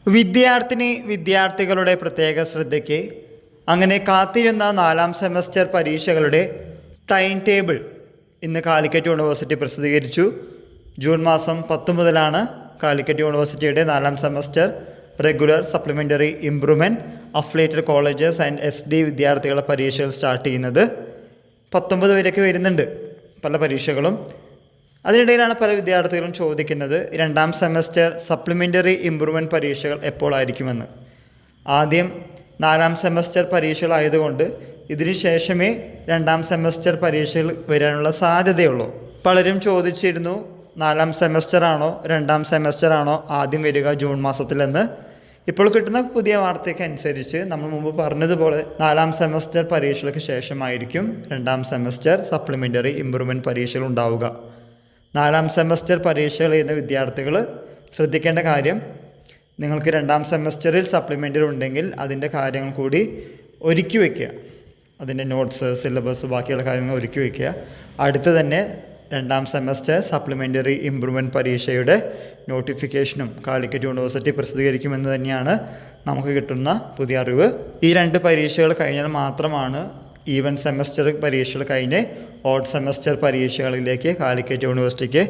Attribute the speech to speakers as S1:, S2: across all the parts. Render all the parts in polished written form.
S1: വിദ്യാർത്ഥികളുടെ പ്രത്യേക ശ്രദ്ധയ്ക്ക് അങ്ങനെ കാത്തിരുന്ന 4ാം സെമസ്റ്റർ പരീക്ഷകളുടെ ടൈം ടേബിൾ ഇന്ന് കാലിക്കറ്റ് യൂണിവേഴ്സിറ്റി പ്രസിദ്ധീകരിച്ചു. ജൂൺ മാസം 10 മുതലാണ് കാലിക്കറ്റ് യൂണിവേഴ്സിറ്റിയുടെ 4ാം semester regular, supplementary, improvement, affiliated colleges and SD വിദ്യാർത്ഥികളുടെ പരീക്ഷകൾ സ്റ്റാർട്ട് ചെയ്യുന്നത്. 19 വരെയൊക്കെ വരുന്നുണ്ട് പല പരീക്ഷകളും. അതിനിടയിലാണ് പല വിദ്യാർത്ഥികളും ചോദിക്കുന്നത് 2ാം സെമസ്റ്റർ സപ്ലിമെൻ്ററി ഇംപ്രൂവ്മെൻറ്റ് പരീക്ഷകൾ എപ്പോഴായിരിക്കുമെന്ന്. ആദ്യം 4ാം സെമസ്റ്റർ പരീക്ഷകളായതുകൊണ്ട് ഇതിന് ശേഷമേ 2ാം സെമസ്റ്റർ പരീക്ഷകൾ വരാനുള്ള സാധ്യതയുള്ളൂ. പലരും ചോദിച്ചിരുന്നു 4ാം സെമസ്റ്ററാണോ 2ാം സെമസ്റ്ററാണോ ആദ്യം വരിക ജൂൺ മാസത്തിലെന്ന്. ഇപ്പോൾ കിട്ടുന്ന പുതിയ വാർത്തയ്ക്കനുസരിച്ച് നമ്മൾ മുമ്പ് പറഞ്ഞതുപോലെ 4ാം സെമസ്റ്റർ പരീക്ഷകൾക്ക് ശേഷമായിരിക്കും 2ാം സെമസ്റ്റർ സപ്ലിമെൻ്ററി ഇംപ്രൂവ്മെൻറ്റ് പരീക്ഷകൾ ഉണ്ടാവുക. 4ാം സെമസ്റ്റർ പരീക്ഷകൾ ചെയ്യുന്ന വിദ്യാർത്ഥികൾ ശ്രദ്ധിക്കേണ്ട കാര്യം, നിങ്ങൾക്ക് 2ാം സെമസ്റ്ററിൽ സപ്ലിമെൻ്ററി ഉണ്ടെങ്കിൽ അതിൻ്റെ കാര്യങ്ങൾ കൂടി ഒരുക്കി വയ്ക്കുക. അതിൻ്റെ നോട്ട്സ്, സിലബസ്, ബാക്കിയുള്ള കാര്യങ്ങൾ ഒരുക്കി വയ്ക്കുക. അടുത്ത് തന്നെ 2ാം സെമസ്റ്റർ സപ്ലിമെൻ്ററി ഇംപ്രൂവ്മെൻറ്റ് പരീക്ഷയുടെ നോട്ടിഫിക്കേഷനും കാലിക്കറ്റ് യൂണിവേഴ്സിറ്റി പ്രസിദ്ധീകരിക്കുമെന്ന് തന്നെയാണ് നമുക്ക് കിട്ടുന്ന പുതിയ അറിവ്. ഈ 2 പരീക്ഷകൾ കഴിഞ്ഞാൽ മാത്രമാണ് ഈവൻ സെമസ്റ്റർ പരീക്ഷകൾ കഴിഞ്ഞ് ഓഡ് സെമസ്റ്റർ പരീക്ഷകളിലേക്ക് കാലിക്കറ്റ് യൂണിവേഴ്സിറ്റിക്ക്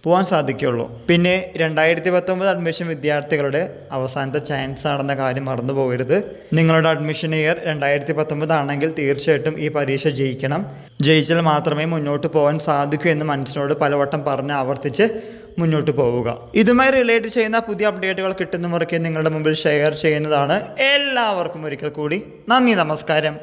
S1: പോകാൻ സാധിക്കുകയുള്ളൂ. പിന്നെ 2019 അഡ്മിഷൻ വിദ്യാർത്ഥികളുടെ അവസാനത്തെ ചാൻസ് ആണെന്ന കാര്യം മറന്നു പോകരുത്. നിങ്ങളുടെ അഡ്മിഷൻ ഇയർ 2019 ആണെങ്കിൽ തീർച്ചയായിട്ടും ഈ പരീക്ഷ ജയിക്കണം. ജയിച്ചാൽ മാത്രമേ മുന്നോട്ട് പോകാൻ സാധിക്കൂ എന്ന് മനസ്സിനോട് പലവട്ടം പറഞ്ഞ് ആവർത്തിച്ച് മുന്നോട്ട് പോവുക. ഇതുമായി റിലേറ്റ് ചെയ്യുന്ന പുതിയ അപ്ഡേറ്റുകൾ കിട്ടുന്ന മുറയ്ക്ക് നിങ്ങളുടെ മുമ്പിൽ ഷെയർ ചെയ്യുന്നതാണ്. എല്ലാവർക്കും ഒരിക്കൽ കൂടി നന്ദി, നമസ്കാരം.